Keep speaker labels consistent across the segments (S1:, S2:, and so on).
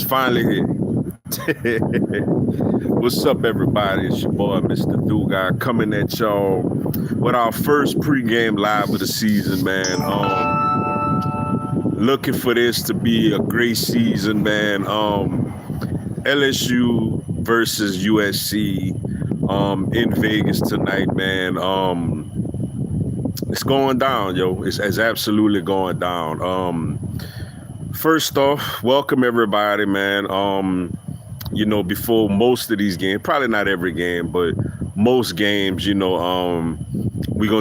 S1: finally here. What's up, everybody? It's your boy, Mr. Do Guy, coming at y'all with our first pregame live of the season, man. Looking for this to be a great season, man. LSU versus USC in Vegas tonight, man. It's going down, yo. It's absolutely going down. First off, welcome everybody, man. Before most of these games, probably not every game, but most games, we're gonna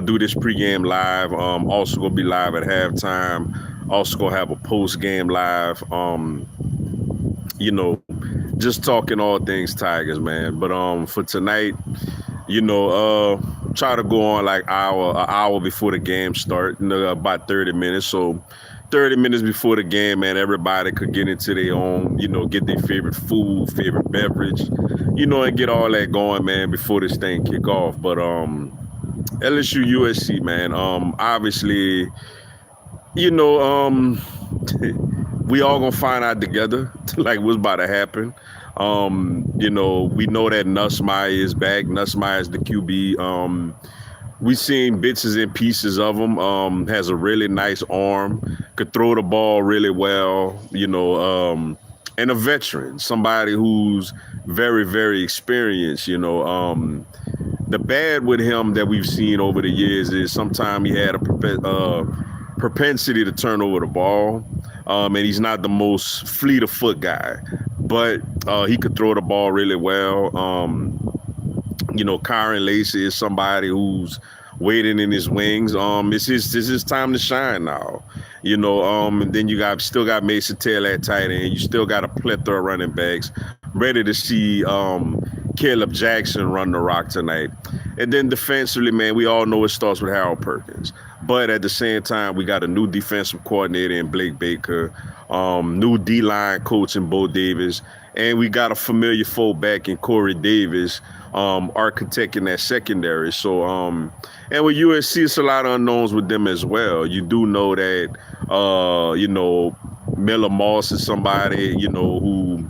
S1: do this pregame live. Also gonna be live at halftime. Also gonna have a post-game live. Just talking all things Tigers, man. But for tonight, try to go on like an hour before the game start, about 30 minutes. So 30 minutes before the game, man, everybody could get into their own, get their favorite food, favorite beverage, and get all that going, man, before this thing kick off. But LSU USC, man, obviously, we all gonna find out together, like what's about to happen. We know that Nussmeier is back. Nussmeier is the QB. We seen bits and pieces of him. Has a really nice arm, could throw the ball really well, and a veteran, somebody who's very, very experienced, The bad with him that we've seen over the years is sometimes he had a propensity to turn over the ball, and he's not the most fleet of foot guy, but he could throw the ball really well. Kyron Lacey is somebody who's waiting in his wings. It's his time to shine now. And then you still got Mason Taylor at tight end. You still got a plethora of running backs. Ready to see Caleb Jackson run the rock tonight. And then defensively, man, we all know it starts with Harold Perkins. But at the same time, we got a new defensive coordinator in Blake Baker, new D-line coach in Bo Davis, and we got a familiar fullback in Corey Davis, architecting that secondary. So, and with USC, it's a lot of unknowns with them as well. You do know that, Miller Moss is somebody, who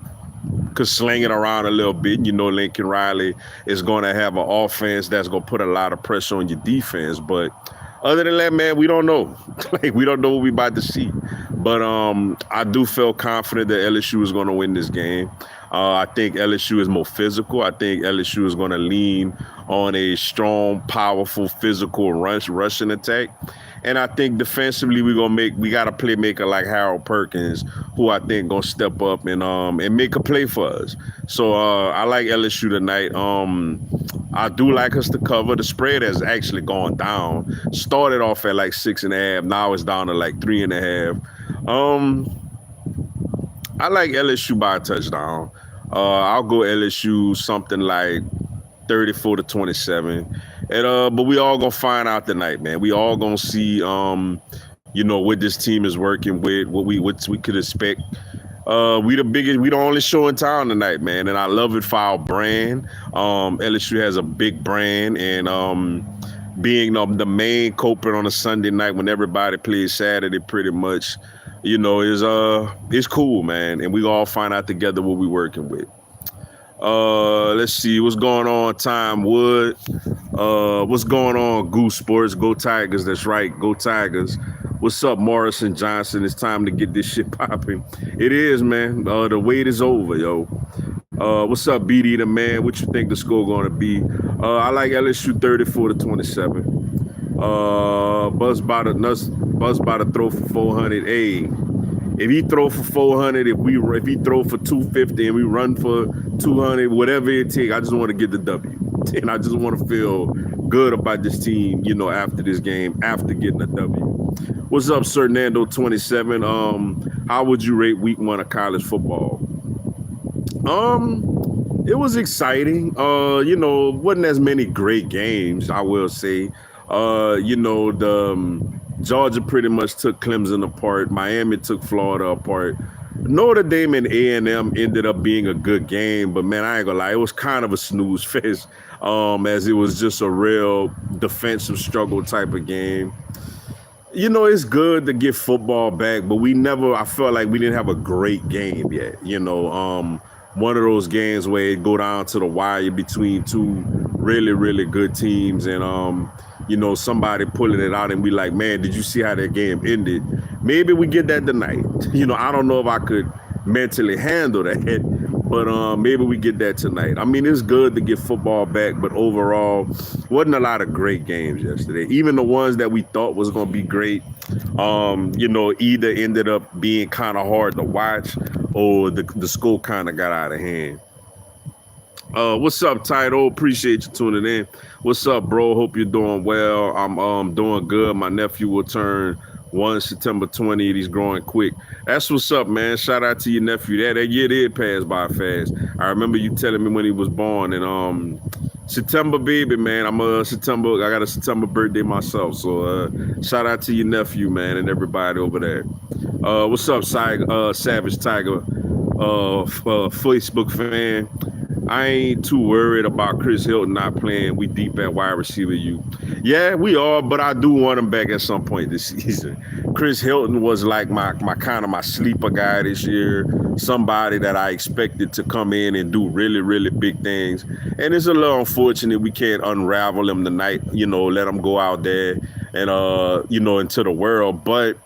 S1: could sling it around a little bit. Lincoln Riley is going to have an offense that's going to put a lot of pressure on your defense. But other than that, man, we don't know. We don't know what we about to see. But I do feel confident that LSU is going to win this game. I think LSU is more physical. I think LSU is going to lean on a strong, powerful, physical rushing attack. And I think defensively we got a playmaker like Harold Perkins, who I think gonna step up and make a play for us. So I like LSU tonight. I do like us to cover. The spread has actually gone down. Started off at like 6.5. Now it's down to like 3.5. I like LSU by a touchdown. I'll go LSU something like 34-27. And but we all gonna find out tonight, man. We all gonna see what this team is working with, what we could expect. We the only show in town tonight, man, and I love it for our brand. LSU has a big brand, and being the main culprit on a Sunday night when everybody plays Saturday, pretty much, is cool, man. And we all find out together what we're working with. Let's see what's going on, Time Wood. What's going on, Goose Sports? Go Tigers. That's right. Go Tigers. What's up, Morrison Johnson? It's time to get this shit popping. It is, man. The wait is over, yo. What's up, BD the man? What you think the score going to be? I like LSU 34-27. Buzz about to throw for 400. Hey, if he throw for 400, if he throw for 250 and we run for 200, whatever it takes, I just want to get the W. And I just want to feel good about this team, after this game, after getting a W. What's up, Sir Nando 27? How would you rate week 1 of college football? It was exciting. Wasn't as many great games, I will say. Georgia pretty much took Clemson apart. Miami took Florida apart. Notre Dame and A&M ended up being a good game, but man, I ain't gonna lie, it was kind of a snooze fest, as it was just a real defensive struggle type of game. It's good to get football back, but I felt like we didn't have a great game yet. One of those games where it go down to the wire between two really, really good teams and, somebody pulling it out and be like, man, did you see how that game ended? Maybe we get that tonight. I don't know if I could mentally handle that, but maybe we get that tonight. I mean, it's good to get football back, but overall, wasn't a lot of great games yesterday. Even the ones that we thought was going to be great, either ended up being kind of hard to watch or the score kind of got out of hand. What's up, Title? Appreciate you tuning in. What's up, bro? Hope you're doing well. I'm doing good. My nephew will turn 1 September 20th. He's growing quick. That's what's up, man. Shout out to your nephew. That year did pass by fast. I remember you telling me when he was born. And September baby, man. I got a September birthday myself. So shout out to your nephew, man, and everybody over there. What's up, Savage Tiger? Facebook fan. I ain't too worried about Chris Hilton not playing. We deep at wide receiver. Yeah, we are, but I do want him back at some point this season. Chris Hilton was like my kind of my sleeper guy this year. Somebody that I expected to come in and do really, really big things. And it's a little unfortunate we can't unravel him tonight. Let him go out there and into the world. But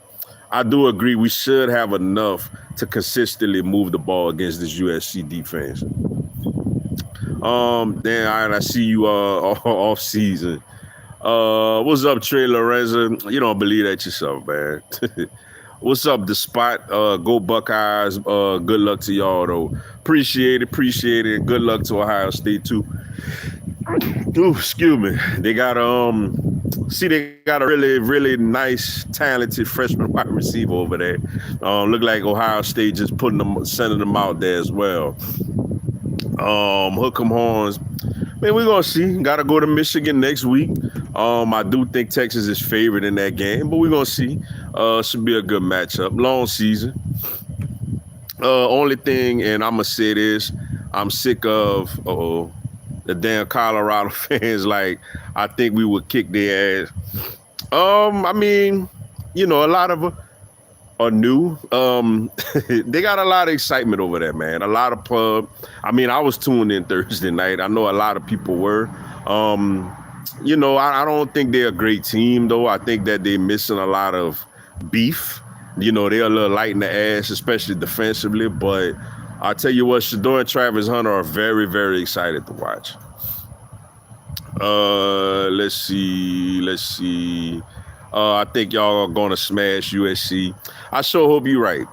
S1: I do agree we should have enough to consistently move the ball against this USC defense. Then I see you off season. What's up, Trey Lorenzo? You don't believe that yourself, man. What's up, The Spot? Go Buckeyes. Good luck to y'all, though. Appreciate it. Good luck to Ohio State too. Ooh, excuse me. They got they got a really, really nice, talented freshman wide receiver over there. Look like Ohio State just sending them out there as well. Hook 'em horns. Man, we're gonna see. Gotta go to Michigan next week. I do think Texas is favored in that game, but we're gonna see. Should be a good matchup. Long season. Only thing, and I'm gonna say this, I'm sick of the damn Colorado fans. Like, I think we would kick their ass. I mean, a lot of them are new. They got a lot of excitement over there, man. A lot of pub. I mean, I was tuned in Thursday night. I know a lot of people were. I don't think they're a great team, though. I think that they're missing a lot of beef. They're a little light in the ass, especially defensively. But I tell you what, Shador and Travis Hunter are very, very excited to watch. Let's see. I think y'all are gonna smash USC. I sure hope you're right.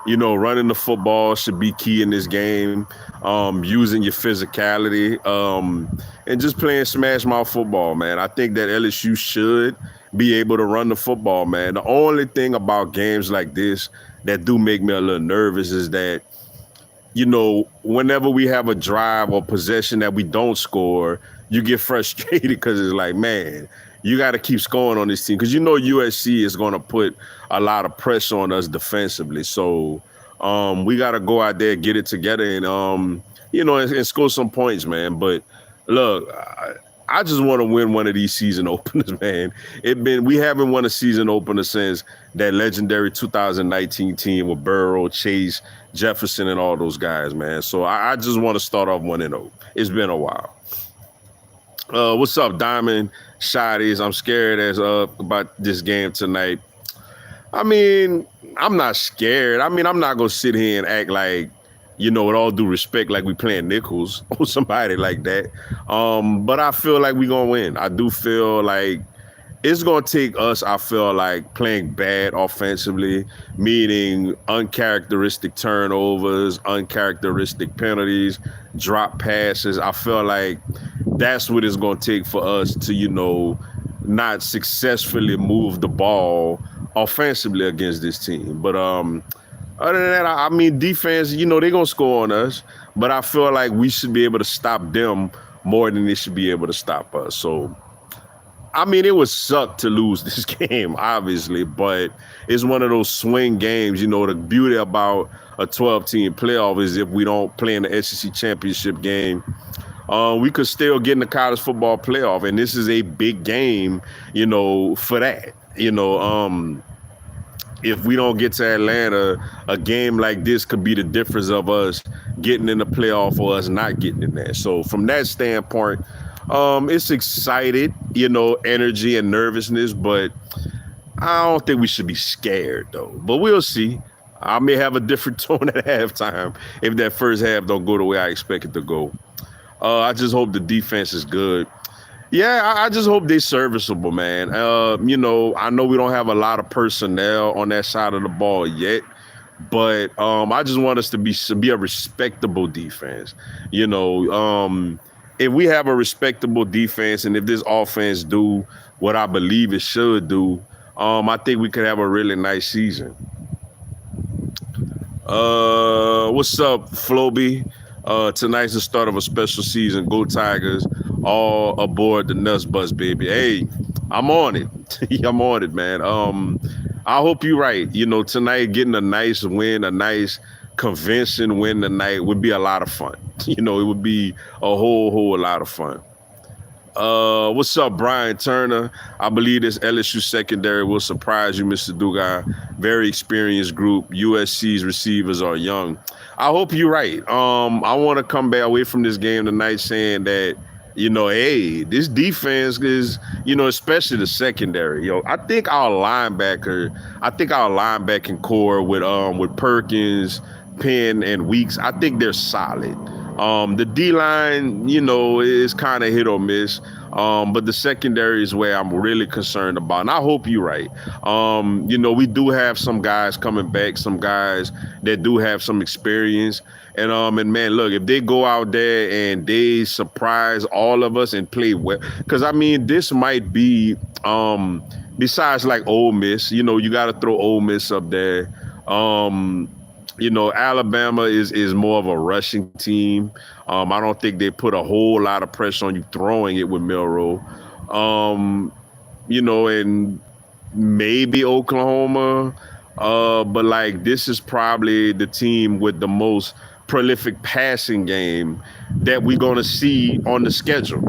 S1: Running the football should be key in this game. Using your physicality, and just playing smash mouth football, man. I think that LSU should be able to run the football, man. The only thing about games like this that do make me a little nervous is that, whenever we have a drive or possession that we don't score, you get frustrated because it's like, man, you got to keep scoring on this team because USC is going to put a lot of pressure on us defensively. So we got to go out there, get it together, and and score some points, man. But look, I just want to win one of these season openers, man. We haven't won a season opener since that legendary 2019 team with Burrow, Chase, Jefferson, and all those guys, man. So I just want to start off 1-0. It's been a while. What's up, Diamond Shotties? I'm scared about this game tonight. I mean, I'm not scared. I mean, I'm not going to sit here and act like, with all due respect, like we playing nickels or somebody like that. But I feel like we're going to win. I do feel like it's going to take us, I feel like, playing bad offensively, meaning uncharacteristic turnovers, uncharacteristic penalties, drop passes. I feel like that's what it's going to take for us to, not successfully move the ball offensively against this team. But other than that, I mean, defense, they're going to score on us. But I feel like we should be able to stop them more than they should be able to stop us. So, I mean, it would suck to lose this game, obviously, but it's one of those swing games. The beauty about a 12-team playoff is if we don't play in the SEC championship game, we could still get in the college football playoff, and this is a big game, for that. If we don't get to Atlanta, a game like this could be the difference of us getting in the playoff or us not getting in there. So from that standpoint, it's excited, energy and nervousness, but I don't think we should be scared though. But we'll see. I may have a different tone at halftime if that first half don't go the way I expect it to go. I just hope the defense is good. Yeah, I just hope they're serviceable, man. I know we don't have a lot of personnel on that side of the ball yet, but I just want us to be a respectable defense. If we have a respectable defense, and if this offense do what I believe it should do, I think we could have a really nice season. What's up, Floby? Tonight's the start of a special season. Go Tigers! All aboard the Nuts Bus, baby. Hey, I'm on it. I'm on it, man. I hope you're right. Tonight getting a nice win, a nice convincing win tonight would be a lot of fun. It would be a whole lot of fun. What's up, Brian Turner? I believe this LSU secondary will surprise you, Mr. Dugai. Very experienced group. USC's receivers are young. I hope you're right. I want to come back away from this game tonight saying that, hey, this defense is, especially the secondary. I think our linebacking core with Perkins, Penn, and Weeks, I think they're solid. The D-line, is kind of hit or miss. But the secondary is where I'm really concerned about. And I hope you're right. We do have some guys coming back, some guys that do have some experience. And man, look, if they go out there and they surprise all of us and play well, because this might be besides like Ole Miss, you got to throw Ole Miss up there. Alabama is more of a rushing team. I don't think they put a whole lot of pressure on you throwing it with Milroe. And maybe Oklahoma. But like this is probably the team with the most prolific passing game that we're gonna see on the schedule.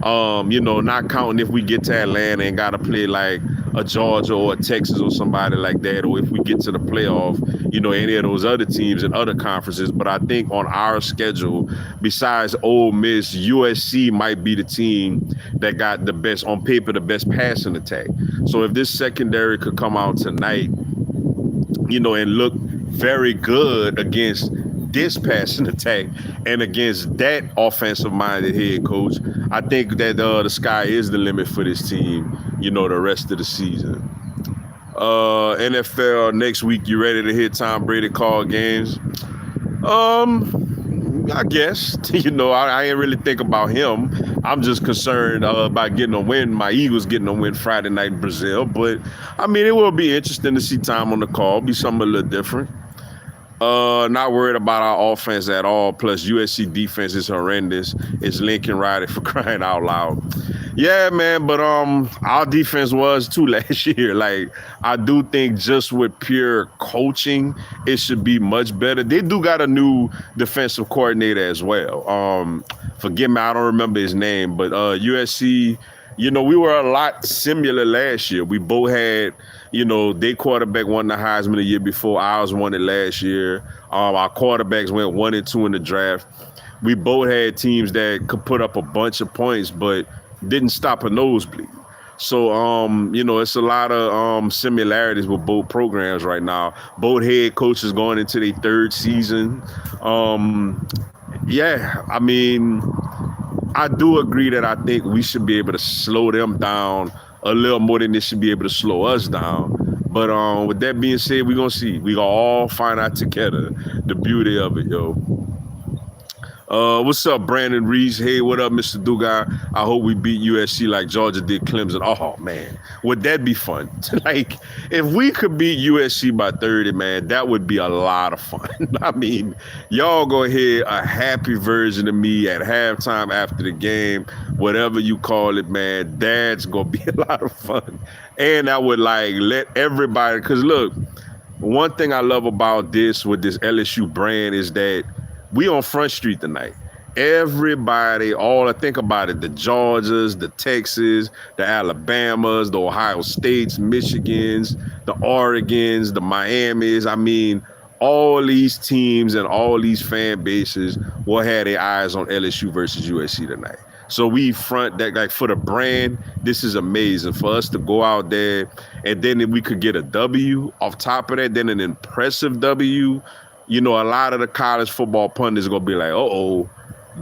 S1: Not counting if we get to Atlanta and gotta play like a Georgia or a Texas or somebody like that, or if we get to the playoff, any of those other teams in other conferences. But I think on our schedule, besides Ole Miss, USC might be the team that got the best, on paper, the best passing attack. So if this secondary could come out tonight, and look very good against this passing attack and against that offensive-minded head coach, I think that the sky is the limit for this team, the rest of the season. NFL next week, you ready to hit Tom Brady call games? I guess. I ain't really think about him. I'm just concerned about getting a win. My Eagles getting a win Friday night in Brazil. But, it will be interesting to see Tom on the call. Be something a little different. Not worried about our offense at all. Plus, USC defense is horrendous. It's Lincoln Riley for crying out loud. Yeah, man, but our defense was too last year. Like, I do think just with pure coaching, it should be much better. They do got a new defensive coordinator as well. Forgive me, I don't remember his name, but USC, we were a lot similar last year. We both had, their quarterback won the Heisman the year before. Ours won it last year. Our quarterbacks went 1 and 2 in the draft. We both had teams that could put up a bunch of points, but didn't stop a nosebleed. So, it's a lot of similarities with both programs right now. Both head coaches going into their third season. I do agree that I think we should be able to slow them down a little more than they should be able to slow us down. But with that being said, we're going to see. We're going to all find out together the beauty of it, yo. What's up, Brandon Reese? Hey, what up, Mr. Dugai? I hope we beat USC like Georgia did Clemson. Oh, man, would that be fun? Like, if we could beat USC by 30, man, that would be a lot of fun. Y'all go hear a happy version of me at halftime after the game, whatever you call it, man. That's going to be a lot of fun. And I would, let everybody, because, look, one thing I love about this with this LSU brand is that we on Front Street tonight. Everybody, all I think about it, the Georgias, the Texas, the Alabamas, the Ohio States, Michigans, the Oregons, the Miamis. I mean, all these teams and all these fan bases will have their eyes on LSU versus USC tonight. So we front that, like, for the brand, this is amazing for us to go out there, and then if we could get a W off top of that, then an impressive W. You know, a lot of the college football pundits are gonna be like, "Uh-oh,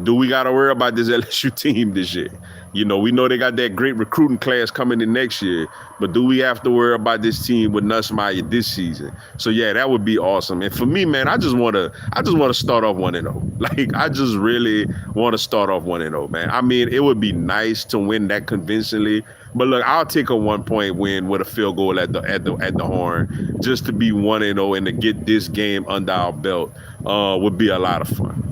S1: do we got to worry about this LSU team this year?" You know, we know they got that great recruiting class coming in next year, but do we have to worry about this team with Nussmeier this season? So yeah, that would be awesome. And for me, man, I just want to start off 1-0. Like, I just really want to start off 1-0, man. I mean, it would be nice to win that convincingly, but look, I'll take a 1-point win with a field goal at the horn, just to be 1-0 and to get this game under our belt would be a lot of fun.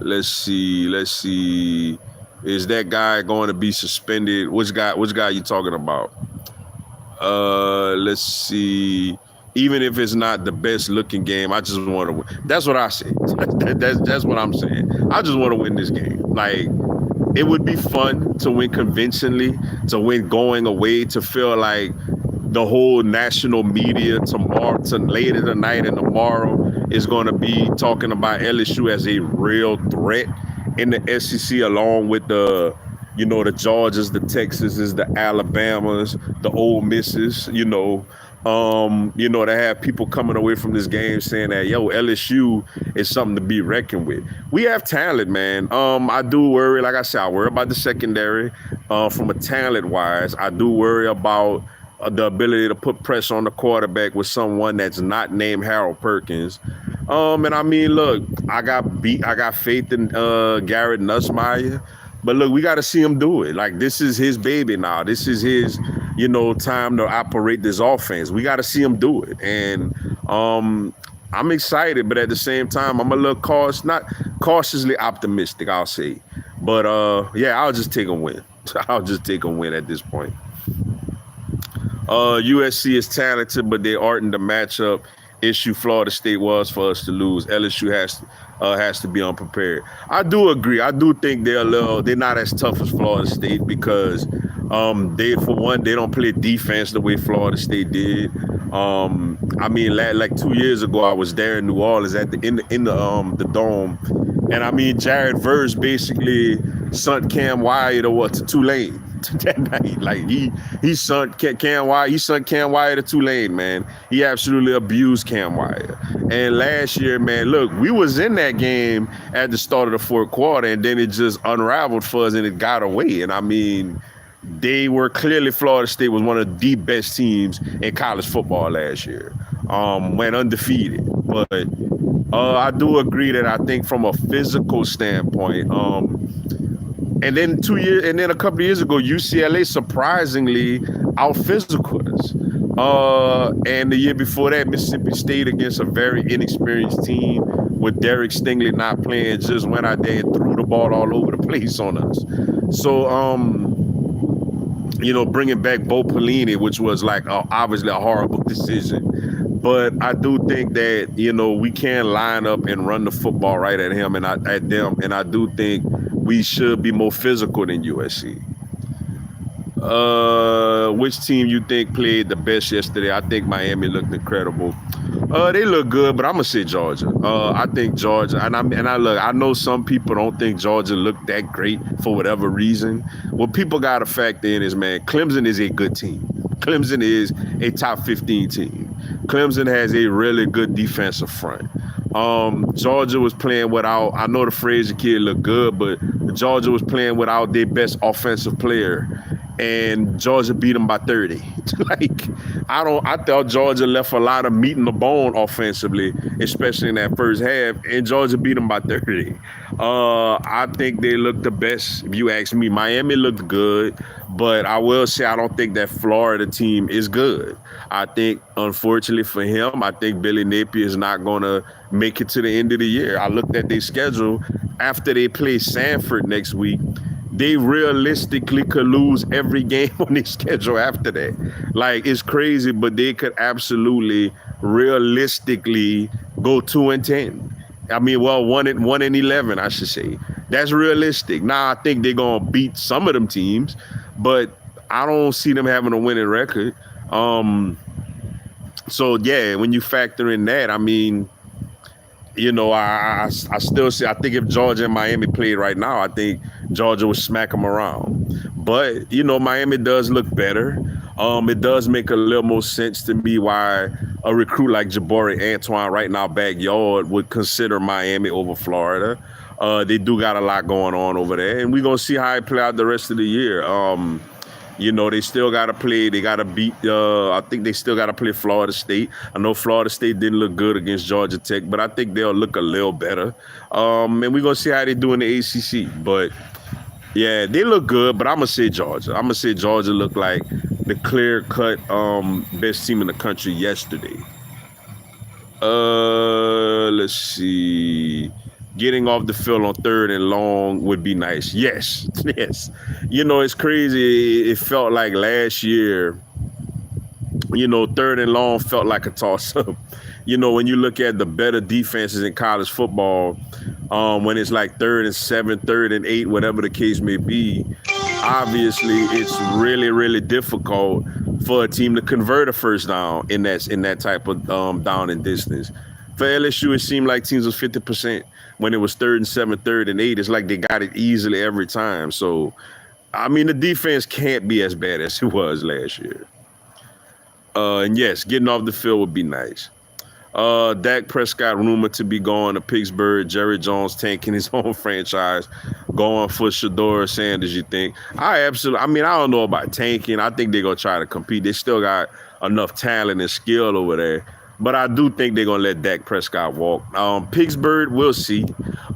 S1: Let's see. Is that guy going to be suspended? Which guy you talking about? Let's see. Even if it's not the best looking game, I just want to win. That's what I say. That's what I'm saying. I just want to win this game. Like, it would be fun to win convincingly, to win going away, to feel like the whole national media tomorrow, to later tonight and tomorrow, is going to be talking about LSU as a real threat in the SEC, along with the Georgias, the Texases, the Alabamas, the Ole Misses. To have people coming away from this game saying that, yo, LSU is something to be reckoned with. We have talent, man. I do worry, like I said, I worry about the secondary. From a talent wise, I do worry about the ability to put pressure on the quarterback with someone that's not named Harold Perkins. And I mean, look, I got faith in Garrett Nussmeier, but look, we got to see him do it. Like, this is his baby now. This is his, time to operate this offense. We got to see him do it. And I'm excited, but at the same time, I'm a little cautiously optimistic, I'll say. But yeah, I'll just take a win. I'll just take a win at this point. USC is talented, but they aren't the matchup issue Florida State was for us to lose. LSU has to be unprepared. I do agree. I do think they're not as tough as Florida State because they don't play defense the way Florida State did. I mean, like 2 years ago, I was there in New Orleans in the Dome, and I mean, Jared Verse basically sent Cam Wyatt to Tulane that night. Like, he sent Cam Wyatt to Tulane, man. He absolutely abused Cam Wyatt. And last year, man, look, we was in that game at the start of the fourth quarter, and then it just unraveled for us and it got away. And I mean, Florida State was one of the best teams in college football last year. Went undefeated. But I do agree that I think from a physical standpoint, and then a couple of years ago, UCLA surprisingly out-physicaled us. And the year before that, Mississippi State, against a very inexperienced team with Derek Stingley not playing, just went out there and threw the ball all over the place on us. So, bringing back Bo Pelini, which was like obviously a horrible decision. But I do think that, we can line up and run the football right at him and at them. And I do think we should be more physical than USC. Which team you think played the best yesterday? I think Miami looked incredible. They look good, but I'm gonna say Georgia. I think Georgia, and I know some people don't think Georgia looked that great for whatever reason. What people gotta factor in is, man, Clemson is a good team. Clemson is a top 15 team. Clemson has a really good defensive front. Georgia was playing without, I know the Frazier kid looked good, but Georgia was playing without their best offensive player, and Georgia beat them by 30. I thought Georgia left a lot of meat in the bone offensively, especially in that first half, and Georgia beat them by 30. I think they looked the best, if you ask me. Miami looked good, but I will say I don't think that Florida team is good. I think, unfortunately for him, I think Billy Napier is not going to make it to the end of the year. I looked at their schedule. After they play Sanford next week, they realistically could lose every game on their schedule after that. Like, it's crazy, but they could absolutely, realistically go 2-10. I mean, well, 1-11, I should say. That's realistic. Now, I think they're gonna beat some of them teams, but I don't see them having a winning record. Um, so yeah, when you factor in that, I mean, I still see. I think if Georgia and Miami played right now, I think Georgia would smack them around. But Miami does look better. It does make a little more sense to me why a recruit like Jabari Antoine right now backyard would consider Miami over Florida. They do got a lot going on over there, and we're gonna see how it play out the rest of the year. They still got to play. They got to beat. I think they still got to play Florida State. I know Florida State didn't look good against Georgia Tech, but I think they'll look a little better. And we're gonna see how they do in the ACC. But yeah, they look good. But I'm gonna say Georgia. I'm gonna say Georgia looked like the clear-cut best team in the country yesterday. Let's see. Getting off the field on 3rd and long would be nice. Yes, yes. It's crazy. It felt like last year, 3rd and long felt like a toss-up. When you look at the better defenses in college football, when it's like 3rd and 7, 3rd and 8, whatever the case may be, obviously it's really, really difficult for a team to convert a first down in that type of down and distance. For LSU, it seemed like teams was 50%. When it was 3rd and 7, 3rd and 8, it's like they got it easily every time. So, I mean, the defense can't be as bad as it was last year. And yes, getting off the field would be nice. Dak Prescott rumored to be going to Pittsburgh. Jerry Jones tanking his own franchise, going for Shedeur Sanders, you think? I don't know about tanking. I think they're going to try to compete. They still got enough talent and skill over there. But I do think they're going to let Dak Prescott walk. Pittsburgh, we'll see.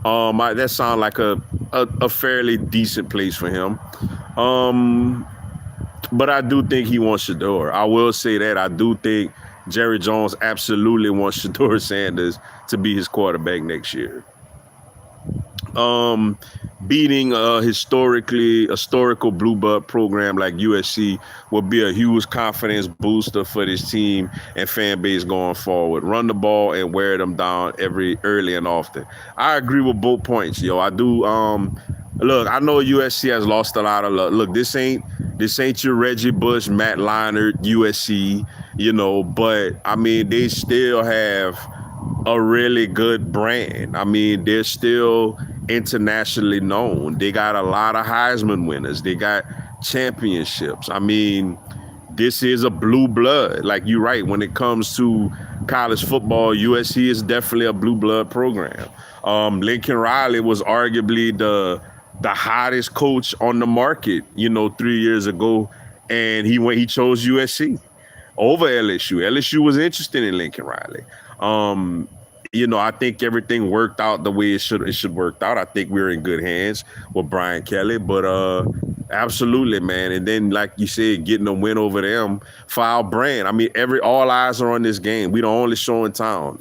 S1: That sounds like a fairly decent place for him. But I do think he wants Shedeur. I will say that. I do think Jerry Jones absolutely wants Shedeur Sanders to be his quarterback next year. Beating a historical blue blood program like USC will be a huge confidence booster for this team and fan base going forward. Run the ball and wear them down early and often. I agree with both points, yo. I do. Look, I know USC has lost a lot of luck. Look, this ain't your Reggie Bush, Matt Leinart, USC, but I mean, they still have a really good brand. I mean, they're still internationally known. They got a lot of Heisman winners. They got championships. I mean, this is a blue blood. Like, you're right. When it comes to college football, USC is definitely a blue blood program. Lincoln Riley was arguably the hottest coach on the market, 3 years ago, and he chose USC over LSU. LSU was interested in Lincoln Riley. I think everything worked out the way it should work out. I think we're in good hands with Brian Kelly, but absolutely, man. And then, like you said, getting a win over them for our brand. I mean, all eyes are on this game. We the only show in town,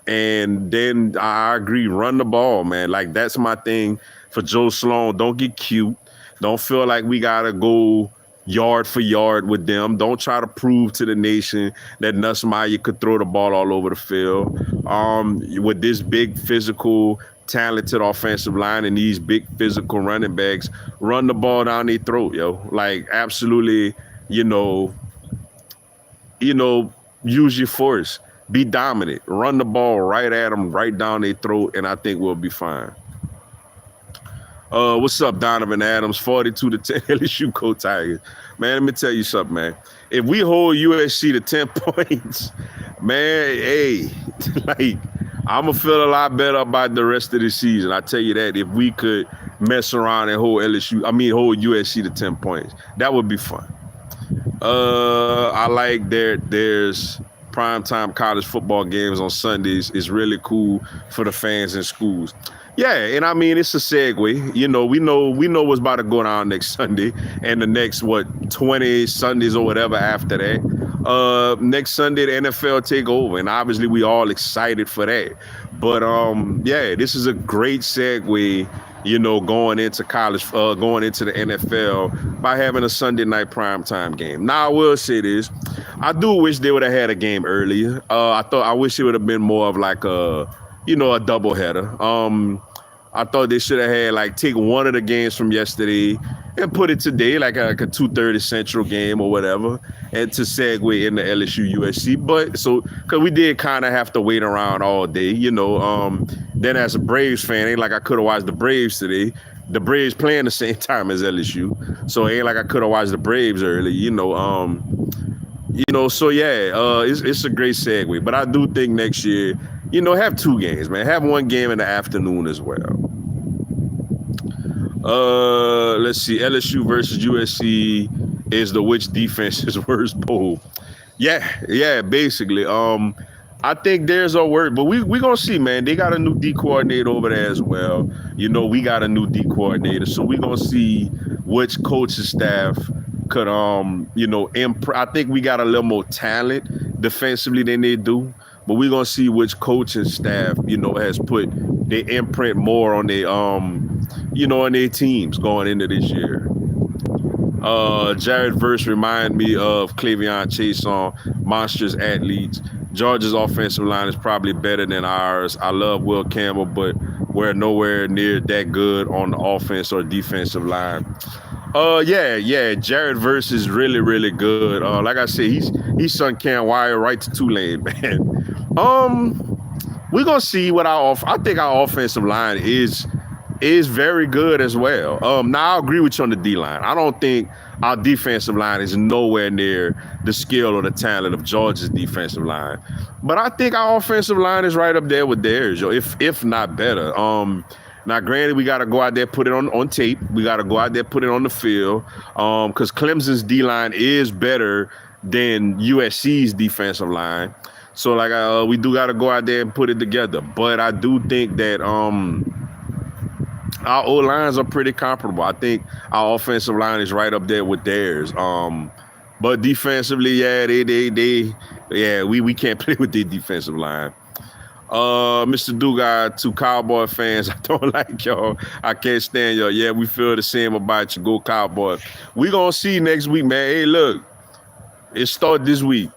S1: and then I agree, run the ball, man. Like, that's my thing for Joe Sloan. Don't get cute. Don't feel like we gotta go yard for yard with them. Don't try to prove to the nation that Nussmeier could throw the ball all over the field. With this big physical, talented offensive line and these big physical running backs, run the ball down their throat, yo. Like, absolutely, use your force. Be dominant. Run the ball right at them, right down their throat, and I think we'll be fine. What's up, Donovan Adams? 42-10 LSU Go Tigers. Man, let me tell you something, man. If we hold USC to 10 points, man, hey, like, I'm going to feel a lot better about the rest of the season. I tell you that. If we could mess around and hold USC to 10 points, that would be fun. I like there's primetime college football games on Sundays. Is really cool for the fans in schools. Yeah, and I mean, it's a segue. We know what's about to go down next Sunday and the next 20 Sundays or whatever after that. Next Sunday the NFL take over, and obviously we all excited for that. But yeah, this is a great segue, going into college, going into the NFL by having a Sunday night primetime game. Now, I will say this. I do wish they would have had a game earlier. I wish it would have been more of like a doubleheader. I thought they should have had like take one of the games from yesterday and put it today, like a 2:30 Central game or whatever, and to segue into LSU USC. But so because we did kind of have to wait around all day, Then as a Braves fan, ain't like I could have watched the Braves today. The Braves playing the same time as LSU, so it ain't like I could have watched the Braves early, So yeah, it's a great segue. But I do think next year, have two games, man. Have one game in the afternoon as well. Let's see. LSU versus USC is the which defense is worse bowl. Yeah, basically. I think there's a word, but we gonna see, man. They got a new D coordinator over there as well. We got a new D coordinator, so we gonna see which coaching staff could I think we got a little more talent defensively than they do, but we gonna see which coaching staff has put their imprint more on their on their teams going into this year. Jared Verse remind me of Clavion Chase on Monsters Athletes. Georgia's offensive line is probably better than ours. I love Will Campbell, but we're nowhere near that good on the offense or defensive line. Yeah. Jared Verse is really, really good. Like I said, he's Sun Can Wire right to Tulane, man. We're gonna see what I think our offensive line is very good as well. Now I agree with you on the D line. I don't think our defensive line is nowhere near the skill or the talent of Georgia's defensive line, but I think our offensive line is right up there with theirs, if not better. Now, granted, we got to go out there, put it on tape. We got to go out there, put it on the field, because Clemson's D line is better than USC's defensive line. So, we do got to go out there and put it together. But I do think that our O lines are pretty comparable. I think our offensive line is right up there with theirs. But defensively, yeah, we can't play with their defensive line. Mr. Dugard, to Cowboy fans, I don't like y'all. I can't stand y'all. Yeah, we feel the same about you. Go Cowboys. We gonna see next week, man. Hey, look, it started this week.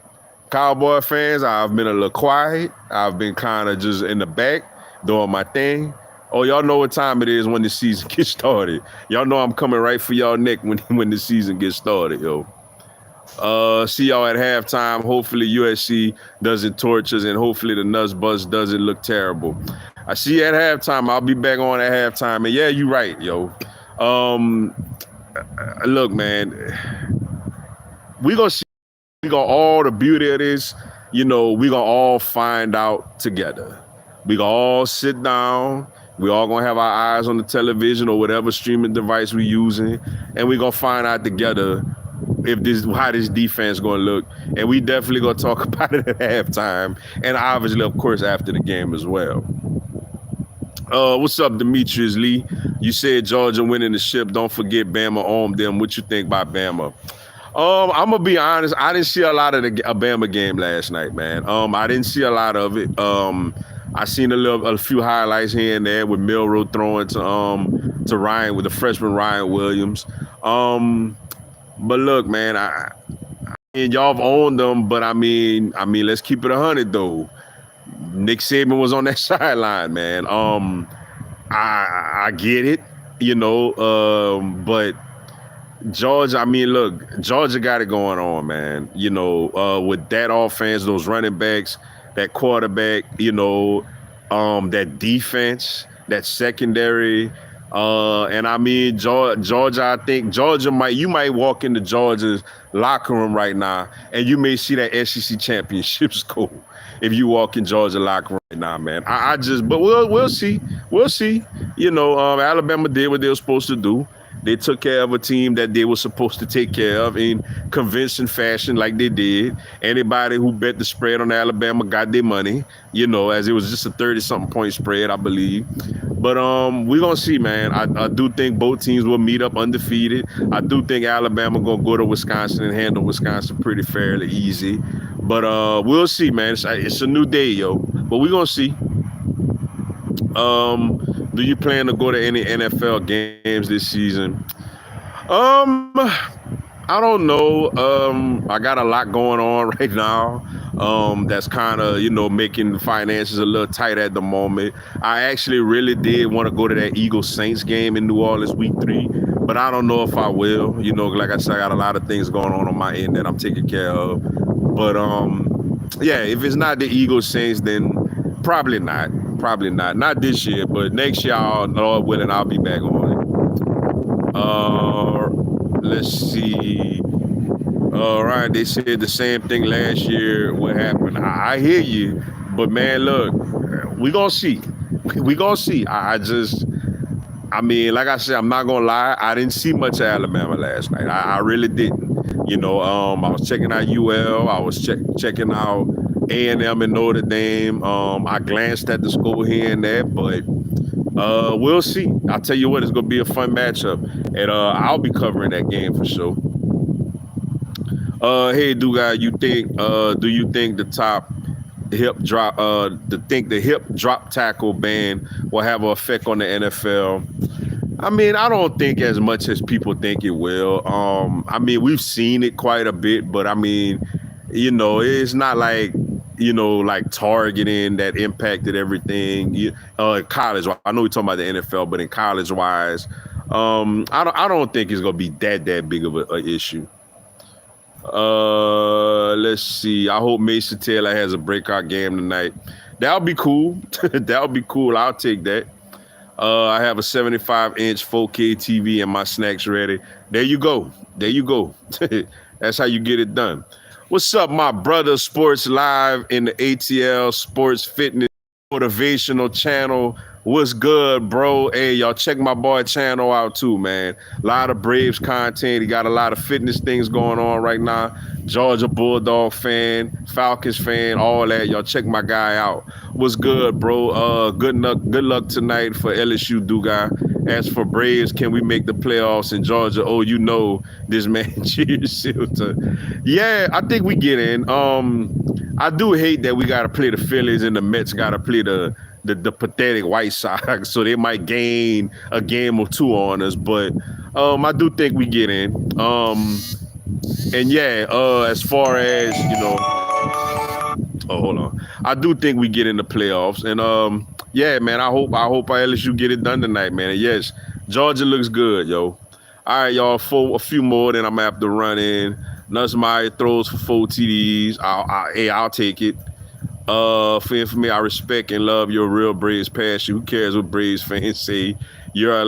S1: Cowboy fans, I've been a little quiet. I've been kind of just in the back doing my thing. Oh, y'all know what time it is when the season gets started. Y'all know I'm coming right for y'all neck when the season gets started, yo. See y'all at halftime. Hopefully USC doesn't torch us, and hopefully the Nuts Bus doesn't look terrible. I see you at halftime. I'll be back on at halftime. And yeah, you're right, yo. Look, man, we gonna see. We got all the beauty of this. We gonna all find out together. We gonna all sit down. We all gonna have our eyes on the television or whatever streaming device we're using, and we gonna find out together how this defense gonna look. And we definitely gonna talk about it at halftime, and obviously, of course, after the game as well. What's up, Demetrius Lee? You said Georgia winning the ship. Don't forget Bama on them. What you think about Bama? I'm gonna be honest. I didn't see a lot of the Bama game last night, man. I didn't see a lot of it. I seen a few highlights here and there with Milroe throwing to Ryan, with the freshman Ryan Williams. But look, man, and y'all have owned them, but I mean, let's keep it 100 though. Nick Saban was on that sideline, man. I get it, but Georgia, look, Georgia got it going on, man. With that offense, those running backs, that quarterback, that defense, that secondary. And Georgia, I think you might walk into Georgia's locker room right now and you may see that SEC championship score if you walk in Georgia locker room right now, man. But we'll see. We'll see. Alabama did what they were supposed to do. They took care of a team that they were supposed to take care of in convincing fashion like they did. Anybody who bet the spread on Alabama got their money, as it was just a 30-something point spread, I believe. But we're going to see, man. I do think both teams will meet up undefeated. I do think Alabama going to go to Wisconsin and handle Wisconsin pretty fairly easy. But we'll see, man. It's a new day, yo. But we're going to see. Do you plan to go to any NFL games this season? I don't know. I got a lot going on right now. That's kind of making the finances a little tight at the moment. I actually really did want to go to that Eagles Saints game in New Orleans week 3, but I don't know if I will. Like I said, I got a lot of things going on my end that I'm taking care of. But yeah, if it's not the Eagles Saints, then probably not. Probably not. Not this year, but next year, Lord willing, I'll be back on it. Let's see. All right, they said the same thing last year. What happened? I hear you, but man, look, we gonna see. We gonna see. I mean, like I said, I'm not gonna lie. I didn't see much of Alabama last night. I really didn't. I was checking out UL. I was checking out A&M and Notre Dame. I glanced at the score here and there, but we'll see. I'll tell you what, it's gonna be a fun matchup, and I'll be covering that game for sure. Hey, do you think the hip drop tackle ban will have an effect on the NFL? I mean, I don't think as much as people think it will. I mean, we've seen it quite a bit, but I mean, it's not like like targeting that impacted everything. College, I know we're talking about the NFL, but in college wise, I don't think it's gonna be that big of a issue. Let's see. I hope Mason Taylor has a breakout game tonight. That'll be cool. That'll be cool. I'll take that. I have a 75-inch 4K TV and my snacks ready. There you go. There you go. That's how you get it done. What's up, my brother? Sports Live in the ATL Sports Fitness Motivational Channel. What's good, bro? Hey, y'all check my boy channel out too, man. A lot of Braves content. He got a lot of fitness things going on right now. Georgia Bulldog fan, Falcons fan, all that. Y'all check my guy out. What's good, bro? Good luck tonight for LSU, Duga. As for Braves, can we make the playoffs in Georgia? Oh, this man cheers. Yeah, I think we get in. I do hate that we gotta play the Phillies and the Mets gotta play the pathetic White Sox, so they might gain a game or two on us. But I do think we get in. And yeah, as far as oh, hold on, I do think we get in the playoffs. And yeah, man, I hope LSU get it done tonight, man. And yes, Georgia looks good, yo. All right, y'all, for a few more, then I'm gonna have to run in. Nussmeyer throws for 4 TDs. I'll take it. For me, I respect and love your real Braves passion. Who cares what Braves fans say? You're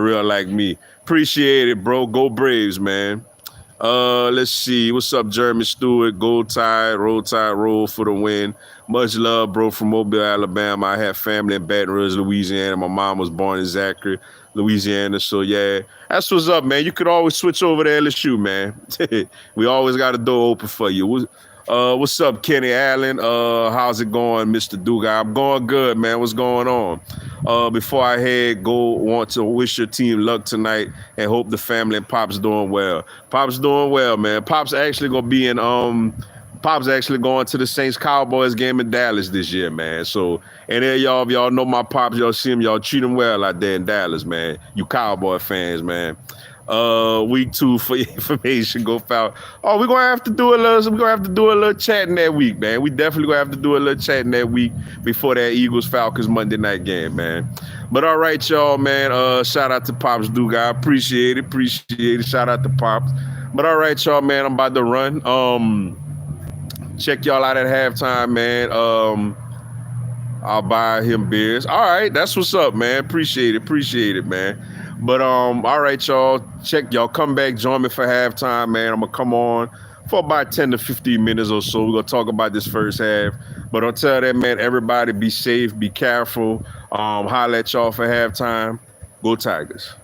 S1: real like me. Appreciate it, bro. Go Braves, man. Let's see. What's up, Jeremy Stewart? Gold Tide, roll for the win. Much love, bro, from Mobile, Alabama. I have family in Baton Rouge, Louisiana. My mom was born in Zachary, Louisiana. So yeah, that's what's up, man. You could always switch over to LSU, man. We always got a door open for you. What's up, Kenny Allen? How's it going, Mr. Duga? I'm going good, man. What's going on? Before I want to wish your team luck tonight and hope the family and Pop's doing well. Pop's doing well, man. Pop's actually going to the Saints Cowboys game in Dallas this year, man. So, and there y'all, if y'all know my Pops, y'all see him, y'all treat him well out there in Dallas, man. You Cowboy fans, man. Week 2 for information. Go foul. Oh, we're gonna have to do a little chatting that week, man. We definitely gonna have to do a little chatting that week before that Eagles Falcons Monday night game, man. But all right, y'all, man. Shout out to Pops Duga. Appreciate it. Shout out to Pops. But all right, y'all, man. I'm about to run. Check y'all out at halftime, man. I'll buy him beers. All right, that's what's up, man. Appreciate it, man. But all right, y'all. Y'all come back, join me for halftime, man. I'm gonna come on for about 10 to 15 minutes or so. We're gonna talk about this first half. But until then, man, everybody be safe, be careful. Holla at y'all for halftime. Go Tigers.